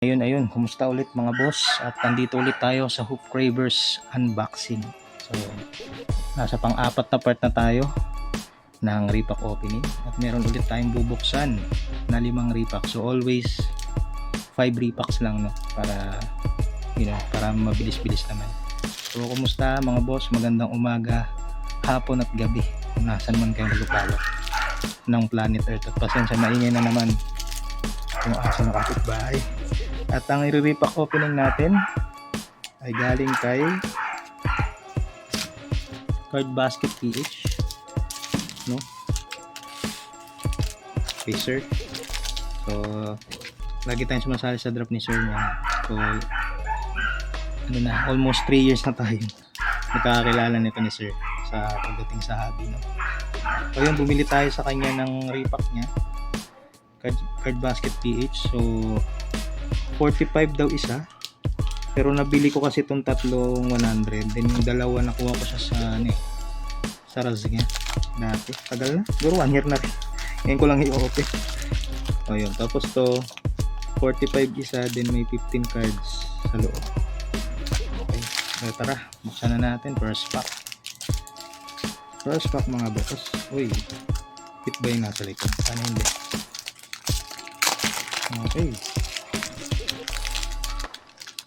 Ayun, kumusta ulit mga boss? At nandito ulit tayo sa Hoop Cravers unboxing. So, nasa pang-apat na part na tayo ng repack opening. At meron ulit tayong bubuksan na 5 repack. So, always 5 repacks lang, no? Para, para mabilis-bilis naman. So, kumusta mga boss? Magandang umaga, hapon at gabi. Kung nasan man kayong lupalo ng planet Earth. At pasensya, maingay na naman yung aso na kapitbahay. At ang i-repack opening natin ay galing kay Card Basket PH, no? Okay, sir. So, lagi tayong sumasali sa drop ni sir niya. So, almost 3 years na tayo nakakakilala nito ni sir sa pagdating sa hobby, no? So, yun, bumili tayo sa kanya ng repack niya, Card Basket PH. So, 45 daw isa, pero nabili ko kasi itong tatlong 100, then yung dalawa nakuha ko siya sa Razga dati, tagal na, siguro 1 year na rin. Ngayon ko lang i-open. O yun, tapos to 45 isa, then may 15 cards sa loob. Okay, so tara, buksan na natin. First pack mga boss. Uy, fit ba yung nasa likod? Ano hindi? Okay,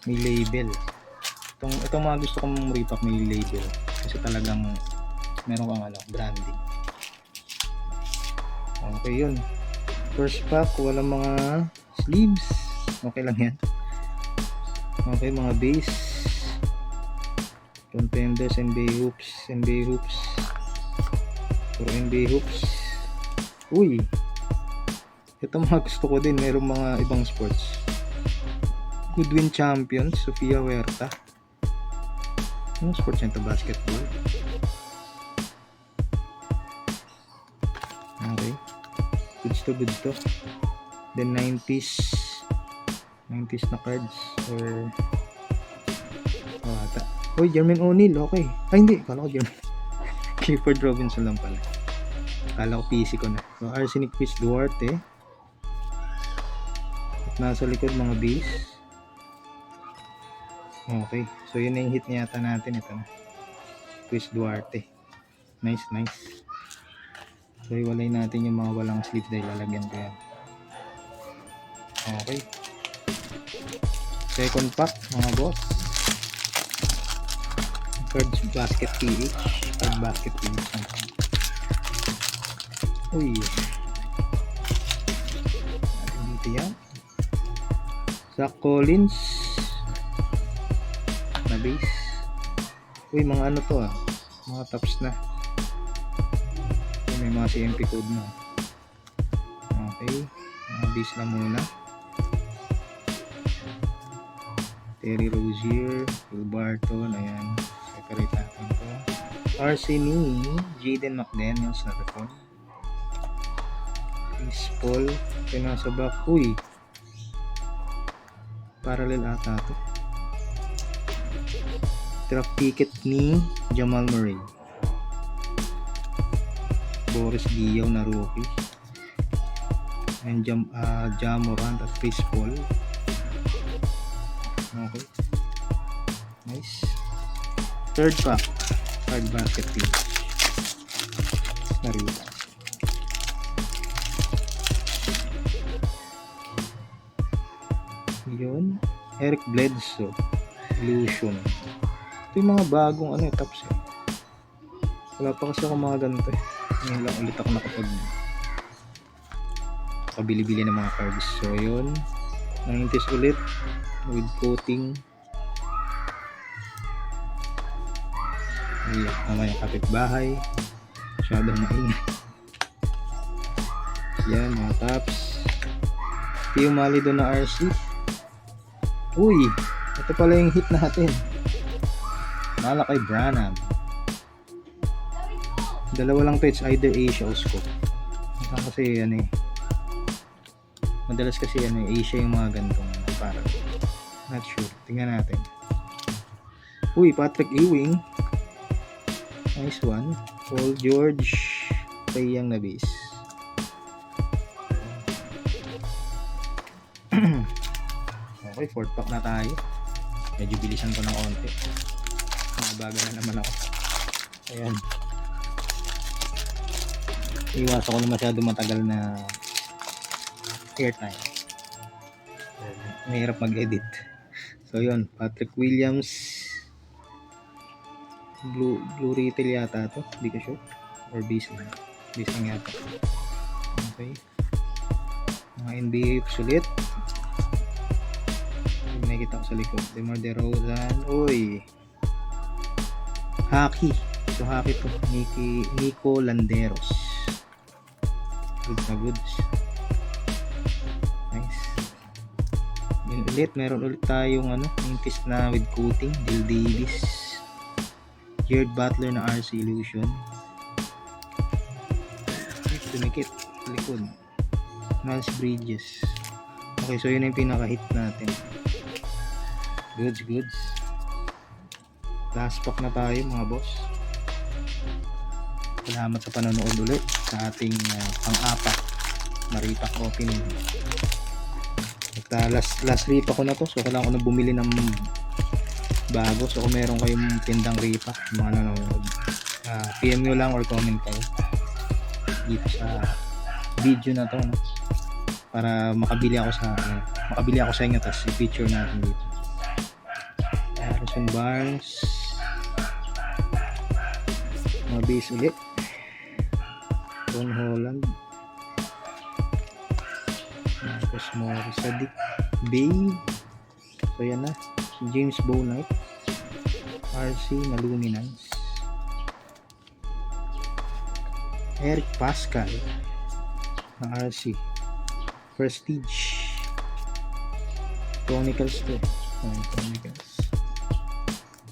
may label. Itong mga gusto kong repack may label kasi talagang meron kang branding. Okay, yun. First pack, walang mga sleeves. Okay lang yan. Okay, mga base, contenders, NBA hoops or NBA hoops. Uy, ito mga gusto ko din. Meron mga ibang sports. Goodwin Champions, Sofia Huerta. Anong sports yan to? Basketball. Okay, goods to. Then 90s na cards or ata. Uy, Jermaine O'Neal. Okay, ay hindi, kala ko Jermaine Clifford Robinson lang pala, kala ko PC ko na. So, Arsenic Chris Duarte. At nasa likod mga base. Okay, so yun na yung hit niya yata natin. Ito na, Chris Duarte. Nice. So iwalay natin yung mga walang sleeve dahil lalagyan ko yan. Okay, second pack mga boss, Card Basket PH. Uy, dito yan, Zach Collins na base. Uy, mga ano to mga tops na. May mga CMP code na. Okay, mga base lang muna. Terry Rozier, Will Barton, ayan, separate natin to. Arsene, Jaden McDaniels na repon. Chris Paul, nasa back. Uy, parallel ata to. Draft ticket ni Jamal Murray. Boris Diaw na rookie. And Ja Morant at Chris Paul. Okay, nice. Third pack, Card Basket PH na rin. Yun, Eric Bledsoe, Illusion. Ito yung mga bagong tops wala pa kasi ako mga ganito ngayon lang ulit ako nakapabili-bili ng mga cards. So yun, 90s ulit with coating. Ayan, naman yung kapitbahay masyadong maingay. Yan, mga tops. Ito yung mali doon na RC. Uy, ito pala yung hit natin, Malachi Branham. Dalawa lang to, it's either Asia o Scope. Kasi madalas kasi Asia yung mga gantong parang, not sure, tingnan natin. Uy, Patrick Ewing, nice one. Paul George, Payang na base. Okay, 4th pack na tayo. Medyo bilisan ko ng konti. Mabaga na naman ako. Ayan. Iwas ako na masyado matagal na airtime. Mahirap mag-edit. So yun, Patrick Williams. Blue retail yata to. Hindi ko sure. Or base lang. Base lang yata. Okay. Mga NBA sulit. Nakikita ko sa likod. DeMar DeRozan. Uy. Hockey. So hockey to. Nico Landeros. Goods na goods. Nice. Yun ulit. Meron ulit tayong mintis na with coating. Dale Davis. Jared Butler na RC Illusion. Tumikit. Likod. Miles Bridges. Okay, so yun yung pinaka-hit natin. Goods. Last pack na tayo mga boss. Salamat sa panonood ulit sa ating pang-apat na repack opening. At last repack ko na to. So kailangan ko na bumili ng bago. So kung meron kayong tindang repack, mga nanonood, PM nyo lang or comment kayo dito sa video na to, no? Para makabili ako sa inyo, tapos i-feature natin dito. Harrison Barnes, mga base ulit. Ron Holland, Marcus Morris, Sadiq Bey. So yan na, si James Bouknight, RC na Luminance, Eric Pascal ng RC Prestige, Chronicles to. Chronicles.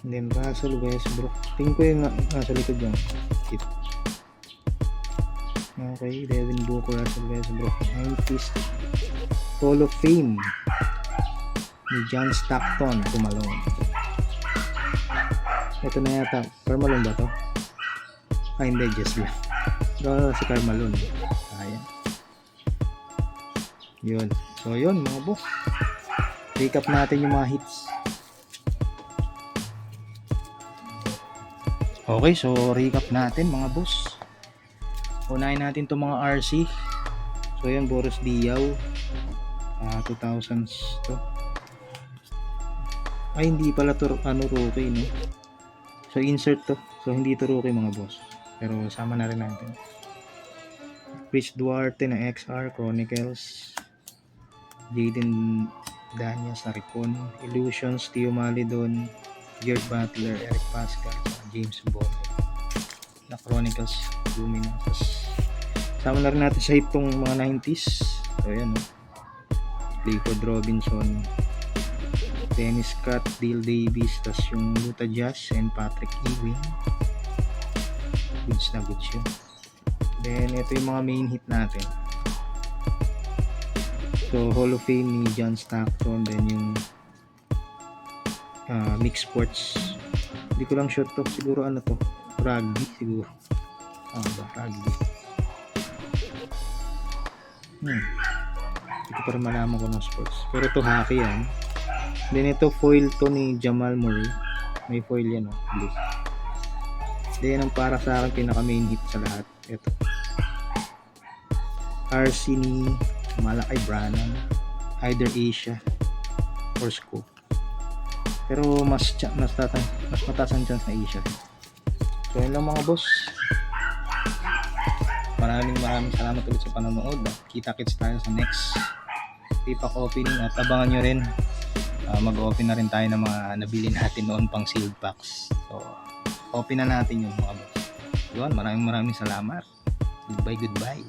And then Russell Westbrook. Tingin ko yung nasa likod yan. Okay, Devin Booker, Russell Westbrook. 90s Hall of Fame ni John Stockton, Malone. Ito na yata. Malone ba to? Hindi, just lang. Si Malone. Ayan. Yun. So yun mga boss. Recap natin yung mga hits. Okay, so recap natin mga boss. Unahin natin itong mga RC. So yan, Boris Diaw. 2000s to. Ay, hindi pala to rookie, no? So insert to. So hindi to rookie mga boss. Pero sama na rin natin. Chris Duarte na XR Chronicles. Jaden Daniels na Ricon. Illusions, Tio Malidon, Jared Butler, Eric Pascal, James Bouknight na Chronicles Luminance. Sama na rin natin sa itong mga 90s. So yan, no? Clifford Robinson, Dennis Scott, Dale Davis, tas yung Utah Jazz and Patrick Ewing. Goods na goods yun. Then ito yung mga main hit natin. So Hall of Fame ni John Stockton. Then yung Mixed Sports, hindi ko lang sure to, siguro to, rugby siguro. Rugby. Hindi ko pa rin malaman ko ng sports, pero to hockey yan. Then ito foil to ni Jamal Murray, may foil yan, blue. Then ang para sa akin pinaka main hit sa lahat, ito RC ni Malachi Branham, either Asia or Scope, pero mas mataas ang chance na Asia. So yun lang mga boss. Maraming salamat ulit sa panonood. Kita-kits tayo sa next repack opening. At abangan nyo rin, mag-open na rin tayo ng mga nabili natin noon pang sealed packs. So open na natin yung mga boss. Yun, maraming salamat. Goodbye.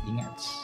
Ingat.